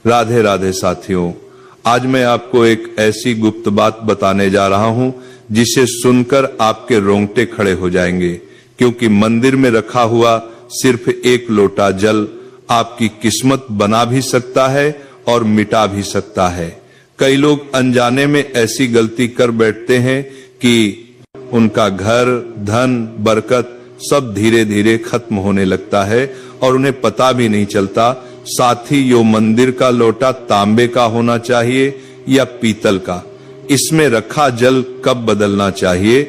राधे राधे साथियों, आज मैं आपको एक ऐसी गुप्त बात बताने जा रहा हूं जिसे सुनकर आपके रोंगटे खड़े हो जाएंगे, क्योंकि मंदिर में रखा हुआ सिर्फ एक लोटा जल आपकी किस्मत बना भी सकता है और मिटा भी सकता है। कई लोग अनजाने में ऐसी गलती कर बैठते हैं कि उनका घर, धन, बरकत सब धीरे धीरे खत्म होने लगता है और उन्हें पता भी नहीं चलता। साथ ही यो मंदिर का लोटा तांबे का होना चाहिए या पीतल का, इसमें रखा जल कब बदलना चाहिए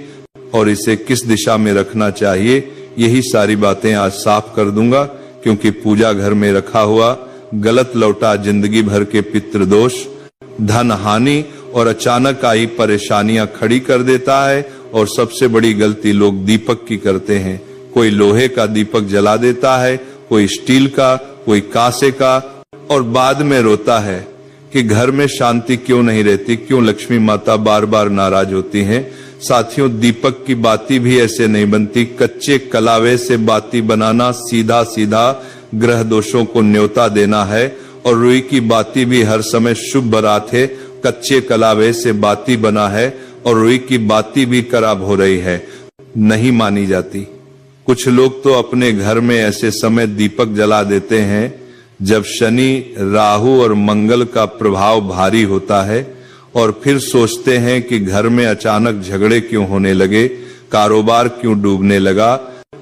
और इसे किस दिशा में रखना चाहिए, यही सारी बातें आज साफ कर दूंगा। क्योंकि पूजा घर में रखा हुआ गलत लोटा जिंदगी भर के पितृदोष, धन हानि और अचानक आई परेशानियां खड़ी कर देता है। और सबसे बड़ी गलती लोग दीपक की करते हैं। कोई लोहे का दीपक जला देता है, कोई स्टील का, कोई कांसे का, और बाद में रोता है कि घर में शांति क्यों नहीं रहती, क्यों लक्ष्मी माता बार बार नाराज होती हैं। साथियों, दीपक की बाती भी ऐसे नहीं बनती। कच्चे कलावे से बाती बनाना सीधा सीधा ग्रह दोषों को न्योता देना है। और रुई की बाती भी हर समय शुभ बात है। कच्चे कलावे से बाती बना है और रुई की बाती भी खराब हो रही है, नहीं मानी जाती। कुछ लोग तो अपने घर में ऐसे समय दीपक जला देते हैं जब शनि, राहु और मंगल का प्रभाव भारी होता है, और फिर सोचते हैं कि घर में अचानक झगड़े क्यों होने लगे, कारोबार क्यों डूबने लगा,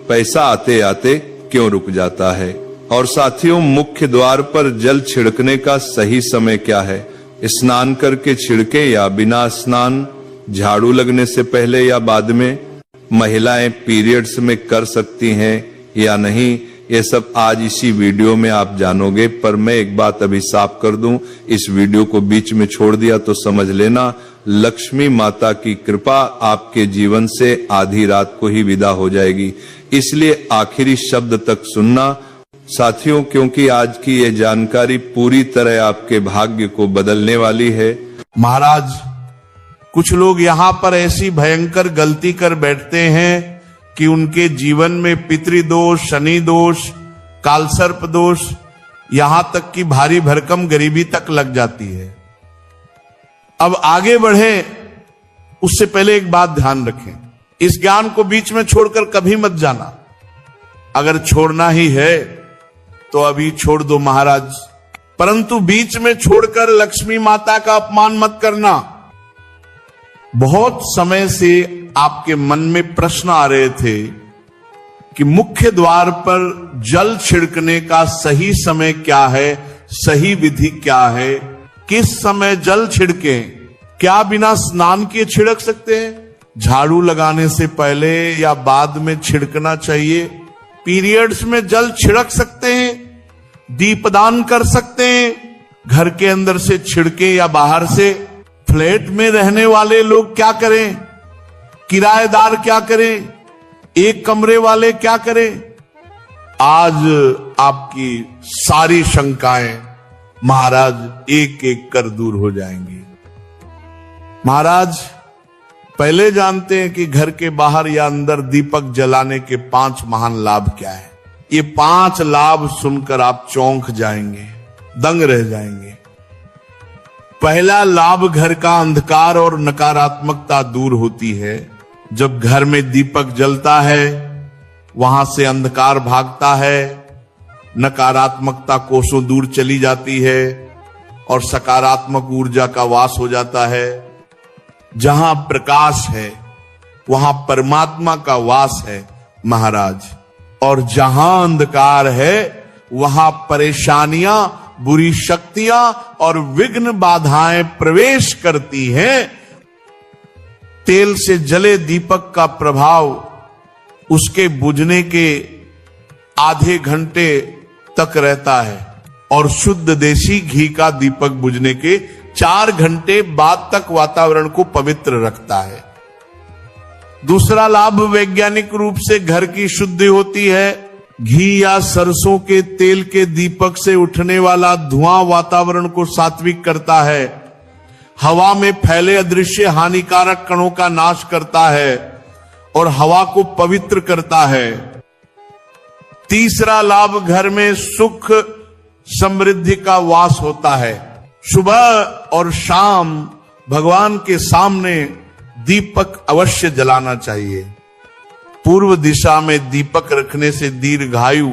पैसा आते आते क्यों रुक जाता है। और साथियों, मुख्य द्वार पर जल छिड़कने का सही समय क्या है? स्नान करके छिड़के या बिना स्नान, झाड़ू लगने से पहले या बाद में, महिलाएं पीरियड्स में कर सकती हैं या नहीं, ये सब आज इसी वीडियो में आप जानोगे। पर मैं एक बात अभी साफ कर दूं, इस वीडियो को बीच में छोड़ दिया तो समझ लेना लक्ष्मी माता की कृपा आपके जीवन से आधी रात को ही विदा हो जाएगी। इसलिए आखिरी शब्द तक सुनना साथियों, क्योंकि आज की ये जानकारी पूरी तरह आपके भाग्य को बदलने वाली है। महाराज, कुछ लोग यहाँ पर ऐसी भयंकर गलती कर बैठते हैं कि उनके जीवन में पितृदोष, शनि दोष, कालसर्प दोष, यहां तक कि भारी भरकम गरीबी तक लग जाती है। अब आगे बढ़े उससे पहले एक बात ध्यान रखें, इस ज्ञान को बीच में छोड़कर कभी मत जाना। अगर छोड़ना ही है तो अभी छोड़ दो महाराज, परंतु बीच में छोड़कर लक्ष्मी माता का अपमान मत करना। बहुत समय से आपके मन में प्रश्न आ रहे थे कि मुख्य द्वार पर जल छिड़कने का सही समय क्या है, सही विधि क्या है, किस समय जल छिड़के, क्या बिना स्नान किए छिड़क सकते हैं, झाड़ू लगाने से पहले या बाद में छिड़कना चाहिए, पीरियड्स में जल छिड़क सकते हैं, दीपदान कर सकते हैं, घर के अंदर से छिड़के या बाहर से, फ्लैट में रहने वाले लोग क्या करें, किराएदार क्या करें, एक कमरे वाले क्या करें। आज आपकी सारी शंकाएं महाराज एक एक कर दूर हो जाएंगी। महाराज, पहले जानते हैं कि घर के बाहर या अंदर दीपक जलाने के 5 महान लाभ क्या है। ये 5 लाभ सुनकर आप चौंक जाएंगे, दंग रह जाएंगे। पहला लाभ, घर का अंधकार और नकारात्मकता दूर होती है। जब घर में दीपक जलता है वहां से अंधकार भागता है, नकारात्मकता कोसों दूर चली जाती है और सकारात्मक ऊर्जा का वास हो जाता है। जहां प्रकाश है वहां परमात्मा का वास है महाराज, और जहां अंधकार है वहां परेशानियां, बुरी शक्तियां और विघ्न बाधाएं प्रवेश करती हैं। तेल से जले दीपक का प्रभाव उसके बुझने के आधे घंटे तक रहता है और शुद्ध देसी घी का दीपक बुझने के 4 घंटे बाद तक वातावरण को पवित्र रखता है। दूसरा लाभ, वैज्ञानिक रूप से घर की शुद्धि होती है। घी या सरसों के तेल के दीपक से उठने वाला धुआं वातावरण को सात्विक करता है, हवा में फैले अदृश्य हानिकारक कणों का नाश करता है और हवा को पवित्र करता है। तीसरा लाभ, घर में सुख, समृद्धि का वास होता है। सुबह और शाम भगवान के सामने दीपक अवश्य जलाना चाहिए। पूर्व दिशा में दीपक रखने से दीर्घायु,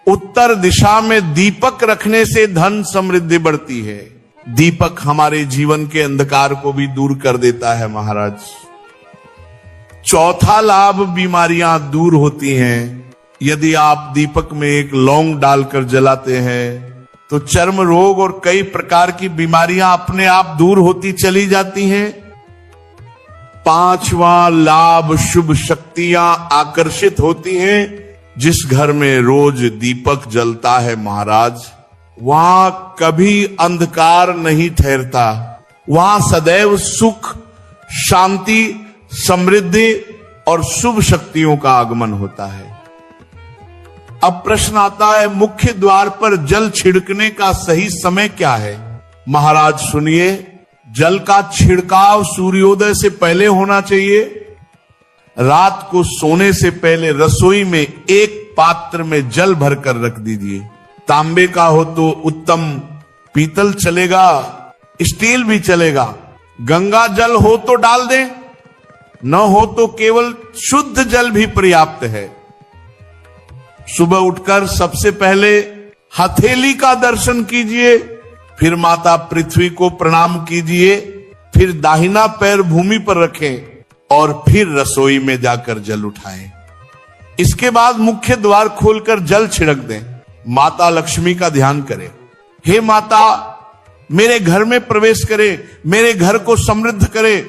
उत्तर दिशा में दीपक रखने से धन समृद्धि बढ़ती है। दीपक हमारे जीवन के अंधकार को भी दूर कर देता है महाराज। चौथा लाभ, बीमारियां दूर होती हैं। यदि आप दीपक में एक लौंग डालकर जलाते हैं तो चर्म रोग और कई प्रकार की बीमारियां अपने आप दूर होती चली जाती हैं। पांचवा लाभ, शुभ शक्तियां आकर्षित होती हैं। जिस घर में रोज दीपक जलता है महाराज, वहां कभी अंधकार नहीं ठहरता। वहां सदैव सुख, शांति, समृद्धि और शुभ शक्तियों का आगमन होता है। अब प्रश्न आता है, मुख्य द्वार पर जल छिड़कने का सही समय क्या है? महाराज सुनिए, जल का छिड़काव सूर्योदय से पहले होना चाहिए। रात को सोने से पहले रसोई में एक पात्र में जल भरकर रख दीजिए। तांबे का हो तो उत्तम, पीतल चलेगा, स्टील भी चलेगा। गंगा जल हो तो डाल दें, न हो तो केवल शुद्ध जल भी पर्याप्त है। सुबह उठकर सबसे पहले हथेली का दर्शन कीजिए, फिर माता पृथ्वी को प्रणाम कीजिए, फिर दाहिना पैर भूमि पर रखें और फिर रसोई में जाकर जल उठाएं। इसके बाद मुख्य द्वार खोलकर जल छिड़क दें। माता लक्ष्मी का ध्यान करें। हे माता, मेरे घर में प्रवेश करें, मेरे घर को समृद्ध करें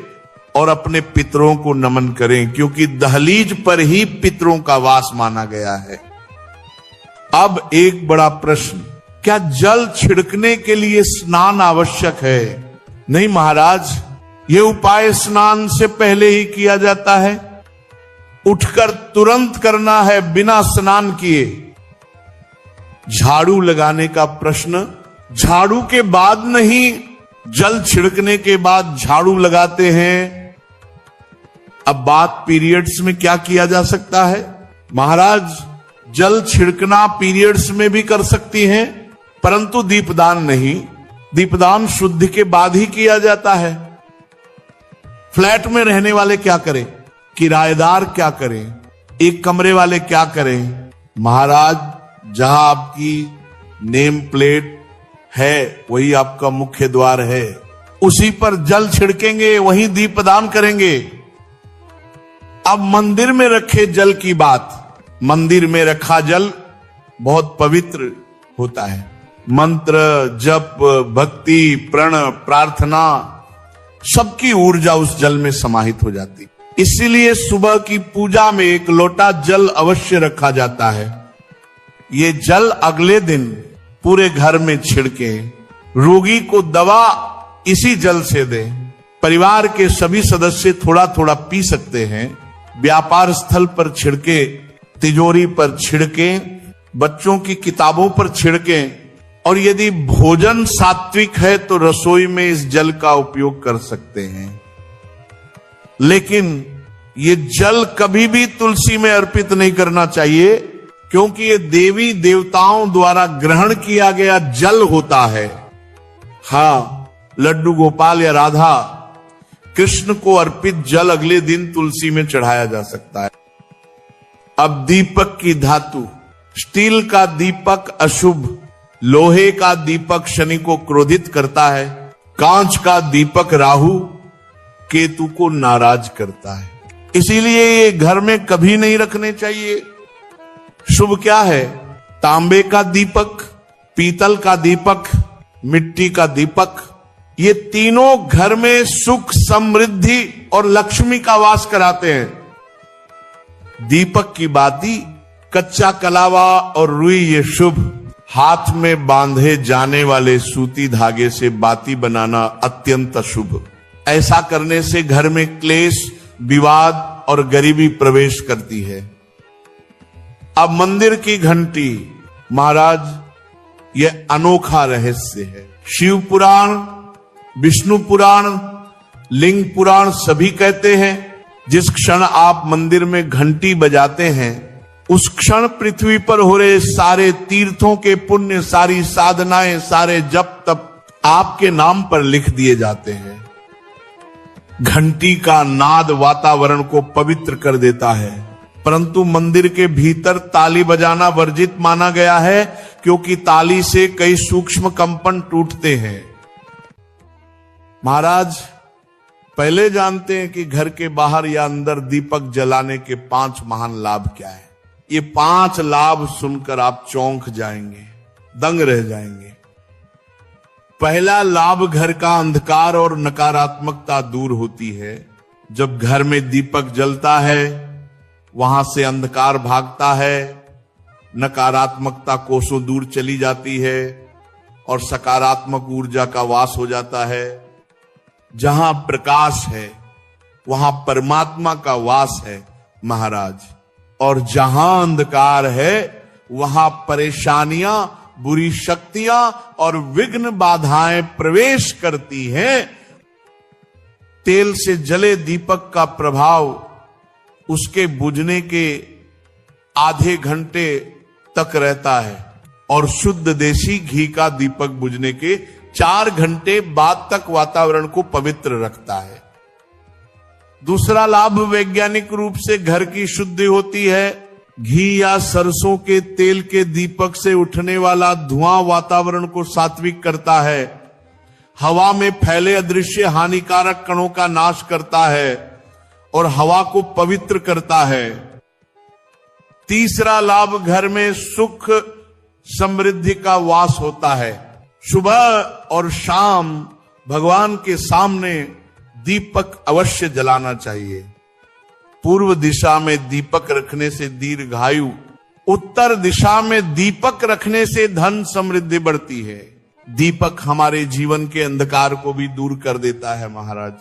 और अपने पितरों को नमन करें, क्योंकि दहलीज पर ही पितरों का वास माना गया है। अब एक बड़ा प्रश्न, क्या जल छिड़कने के लिए स्नान आवश्यक है? नहीं महाराज, यह उपाय स्नान से पहले ही किया जाता है। उठकर तुरंत करना है, बिना स्नान किए। झाड़ू लगाने का प्रश्न, झाड़ू के बाद नहीं, जल छिड़कने के बाद झाड़ू लगाते हैं। अब बात पीरियड्स में क्या किया जा सकता है? महाराज, जल छिड़कना पीरियड्स में भी कर सकती हैं, परंतु दीपदान नहीं। दीपदान शुद्धि के बाद ही किया जाता है। फ्लैट में रहने वाले क्या करें? किराएदार क्या करें? एक कमरे वाले क्या करें? महाराज, जहां आपकी नेम प्लेट है वही आपका मुख्य द्वार है, उसी पर जल छिड़केंगे, वहीं दीपदान करेंगे। अब मंदिर में रखे जल की बात, मंदिर में रखा जल बहुत पवित्र होता है। मंत्र, जप, भक्ति, प्रण, प्रार्थना, सबकी ऊर्जा उस जल में समाहित हो जाती। इसीलिए सुबह की पूजा में एक लोटा जल अवश्य रखा जाता है। ये जल अगले दिन पूरे घर में छिड़के, रोगी को दवा इसी जल से दें। परिवार के सभी सदस्य थोड़ा थोड़ा पी सकते हैं। व्यापार स्थल पर छिड़के, तिजोरी पर छिड़के, बच्चों की किताबों पर छिड़के, और यदि भोजन सात्विक है तो रसोई में इस जल का उपयोग कर सकते हैं। लेकिन ये जल कभी भी तुलसी में अर्पित नहीं करना चाहिए, क्योंकि ये देवी देवताओं द्वारा ग्रहण किया गया जल होता है। हाँ, लड्डू गोपाल या राधा कृष्ण को अर्पित जल अगले दिन तुलसी में चढ़ाया जा सकता है। अब दीपक की धातु, स्टील का दीपक अशुभ, लोहे का दीपक शनि को क्रोधित करता है, कांच का दीपक राहु केतु को नाराज करता है। इसीलिए ये घर में कभी नहीं रखने चाहिए। शुभ क्या है? तांबे का दीपक, पीतल का दीपक, मिट्टी का दीपक, ये तीनों घर में सुख, समृद्धि और लक्ष्मी का वास कराते हैं। दीपक की बाती, कच्चा कलावा और रुई ये शुभ। हाथ में बांधे जाने वाले सूती धागे से बाती बनाना अत्यंत अशुभ। ऐसा करने से घर में क्लेश, विवाद और गरीबी प्रवेश करती है। अब मंदिर की घंटी, महाराज, यह अनोखा रहस्य है। शिव पुराण, विष्णु पुराण, लिंग पुराण सभी कहते हैं जिस क्षण आप मंदिर में घंटी बजाते हैं उस क्षण पृथ्वी पर हो रहे सारे तीर्थों के पुण्य, सारी साधनाएं, सारे जप तप आपके नाम पर लिख दिए जाते हैं। घंटी का नाद वातावरण को पवित्र कर देता है, परंतु मंदिर के भीतर ताली बजाना वर्जित माना गया है, क्योंकि ताली से कई सूक्ष्म कंपन टूटते हैं। महाराज पहले जानते हैं कि घर के बाहर या अंदर दीपक जलाने के 5 महान लाभ क्या है। ये 5 लाभ सुनकर आप चौंक जाएंगे, दंग रह जाएंगे। पहला लाभ, घर का अंधकार और नकारात्मकता दूर होती है। जब घर में दीपक जलता है, वहां से अंधकार भागता है, नकारात्मकता कोसों दूर चली जाती है और सकारात्मक ऊर्जा का वास हो जाता है। जहां प्रकाश है वहां परमात्मा का वास है महाराज, और जहां अंधकार है वहां परेशानियां, बुरी शक्तियां और विघ्न बाधाएं प्रवेश करती हैं। तेल से जले दीपक का प्रभाव उसके बुझने के आधे घंटे तक रहता है, और शुद्ध देसी घी का दीपक बुझने के 4 घंटे बाद तक वातावरण को पवित्र रखता है। दूसरा लाभ, वैज्ञानिक रूप से घर की शुद्धि होती है। घी या सरसों के तेल के दीपक से उठने वाला धुआं वातावरण को सात्विक करता है, हवा में फैले अदृश्य हानिकारक कणों का नाश करता है और हवा को पवित्र करता है। तीसरा लाभ, घर में सुख समृद्धि का वास होता है। सुबह और शाम भगवान के सामने दीपक अवश्य जलाना चाहिए। पूर्व दिशा में दीपक रखने से दीर्घायु, उत्तर दिशा में दीपक रखने से धन समृद्धि बढ़ती है। दीपक हमारे जीवन के अंधकार को भी दूर कर देता है महाराज।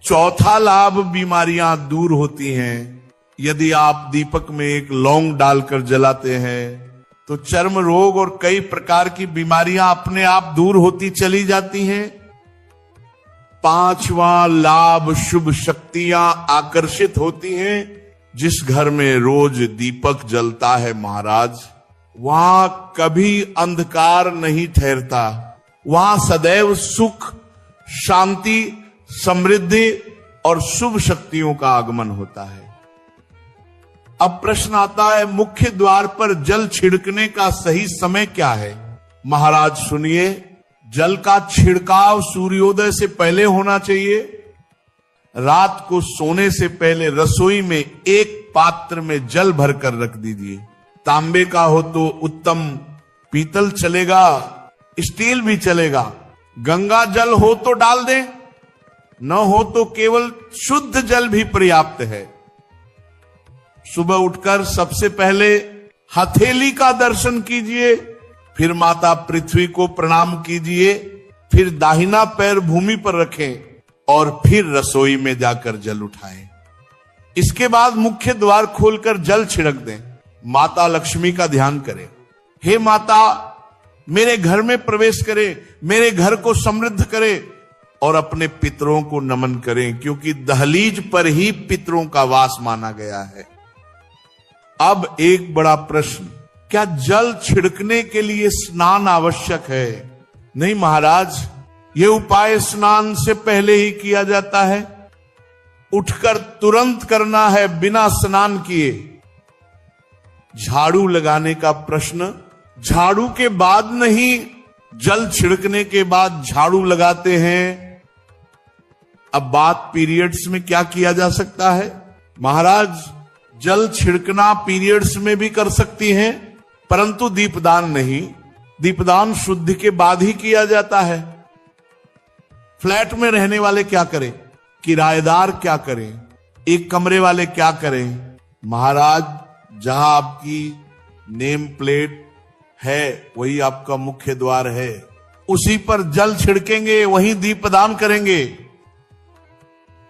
चौथा लाभ, बीमारियां दूर होती हैं। यदि आप दीपक में एक लौंग डालकर जलाते हैं तो चर्म रोग और कई प्रकार की बीमारियां अपने आप दूर होती चली जाती हैं। पांचवा लाभ, शुभ शक्तियां आकर्षित होती हैं। जिस घर में रोज दीपक जलता है महाराज, वहां कभी अंधकार नहीं ठहरता, वहां सदैव सुख, शांति, समृद्धि और शुभ शक्तियों का आगमन होता है। अब प्रश्न आता है, मुख्य द्वार पर जल छिड़कने का सही समय क्या है? महाराज सुनिए, जल का छिड़काव सूर्योदय से पहले होना चाहिए। रात को सोने से पहले रसोई में एक पात्र में जल भरकर रख दीजिए। तांबे का हो तो उत्तम, पीतल चलेगा, स्टील भी चलेगा। गंगा जल हो तो डाल दें, न हो तो केवल शुद्ध जल भी पर्याप्त है। सुबह उठकर सबसे पहले हथेली का दर्शन कीजिए, फिर माता पृथ्वी को प्रणाम कीजिए, फिर दाहिना पैर भूमि पर रखें और फिर रसोई में जाकर जल उठाएं। इसके बाद मुख्य द्वार खोलकर जल छिड़क दें। माता लक्ष्मी का ध्यान करें। हे माता, मेरे घर में प्रवेश करें, मेरे घर को समृद्ध करें, और अपने पितरों को नमन करें, क्योंकि दहलीज पर ही पितरों का वास माना गया है। अब एक बड़ा प्रश्न, क्या जल छिड़कने के लिए स्नान आवश्यक है? नहीं महाराज, यह उपाय स्नान से पहले ही किया जाता है। उठकर तुरंत करना है, बिना स्नान किए। झाड़ू लगाने का प्रश्न, झाड़ू के बाद नहीं, जल छिड़कने के बाद झाड़ू लगाते हैं। अब बात पीरियड्स में क्या किया जा सकता है? महाराज, जल छिड़कना पीरियड्स में भी कर सकती हैं, परंतु दीपदान नहीं। दीपदान शुद्धि के बाद ही किया जाता है। फ्लैट में रहने वाले क्या करें? किराएदार क्या करें? एक कमरे वाले क्या करें? महाराज, जहां आपकी नेम प्लेट है वही आपका मुख्य द्वार है, उसी पर जल छिड़केंगे, वहीं दीपदान करेंगे।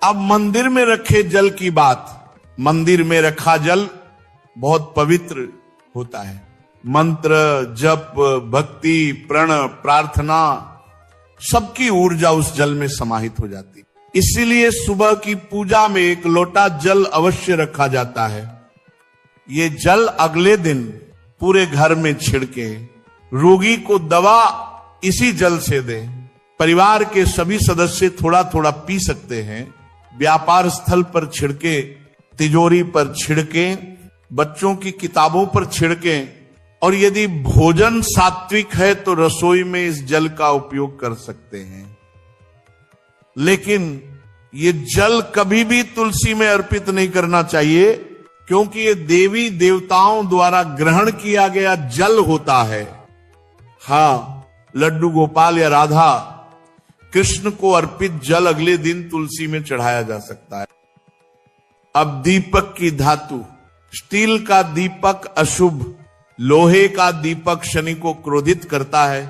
अब मंदिर में रखे जल की बात, मंदिर में रखा जल बहुत पवित्र होता है। मंत्र, जप, भक्ति, प्रण, प्रार्थना, सबकी ऊर्जा उस जल में समाहित हो जाती। इसीलिए सुबह की पूजा में एक लोटा जल अवश्य रखा जाता है। ये जल अगले दिन पूरे घर में छिड़के, रोगी को दवा इसी जल से दें। परिवार के सभी सदस्य थोड़ा थोड़ा पी सकते हैं। व्यापार स्थल पर छिड़के, तिजोरी पर छिड़के, बच्चों की किताबों पर छिड़के, और यदि भोजन सात्विक है तो रसोई में इस जल का उपयोग कर सकते हैं। लेकिन ये जल कभी भी तुलसी में अर्पित नहीं करना चाहिए, क्योंकि ये देवी देवताओं द्वारा ग्रहण किया गया जल होता है। हाँ, लड्डू गोपाल या राधा कृष्ण को अर्पित जल अगले दिन तुलसी में चढ़ाया जा सकता है। अब दीपक की धातु, स्टील का दीपक अशुभ, लोहे का दीपक शनि को क्रोधित करता है,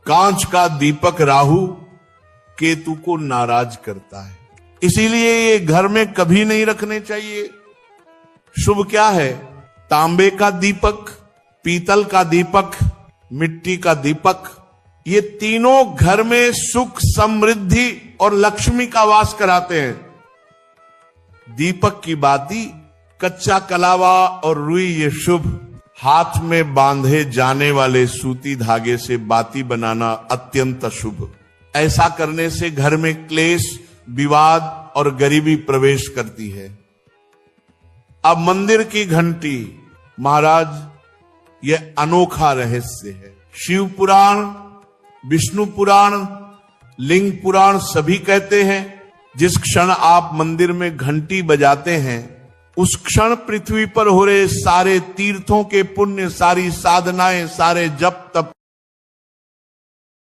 कांच का दीपक राहु केतु को नाराज करता है। इसीलिए ये घर में कभी नहीं रखने चाहिए। शुभ क्या है? तांबे का दीपक, पीतल का दीपक, मिट्टी का दीपक, ये तीनों घर में सुख, समृद्धि और लक्ष्मी का वास कराते हैं। दीपक की बाती, कच्चा कलावा और रुई ये शुभ। हाथ में बांधे जाने वाले सूती धागे से बाती बनाना अत्यंत अशुभ। ऐसा करने से घर में क्लेश, विवाद और गरीबी प्रवेश करती है। अब मंदिर की घंटी, महाराज यह अनोखा रहस्य है। शिव पुराण, विष्णु पुराण, लिंग पुराण सभी कहते हैं जिस क्षण आप मंदिर में घंटी बजाते हैं उस क्षण पृथ्वी पर हो रहे सारे तीर्थों के पुण्य, सारी साधनाएं, सारे जप तप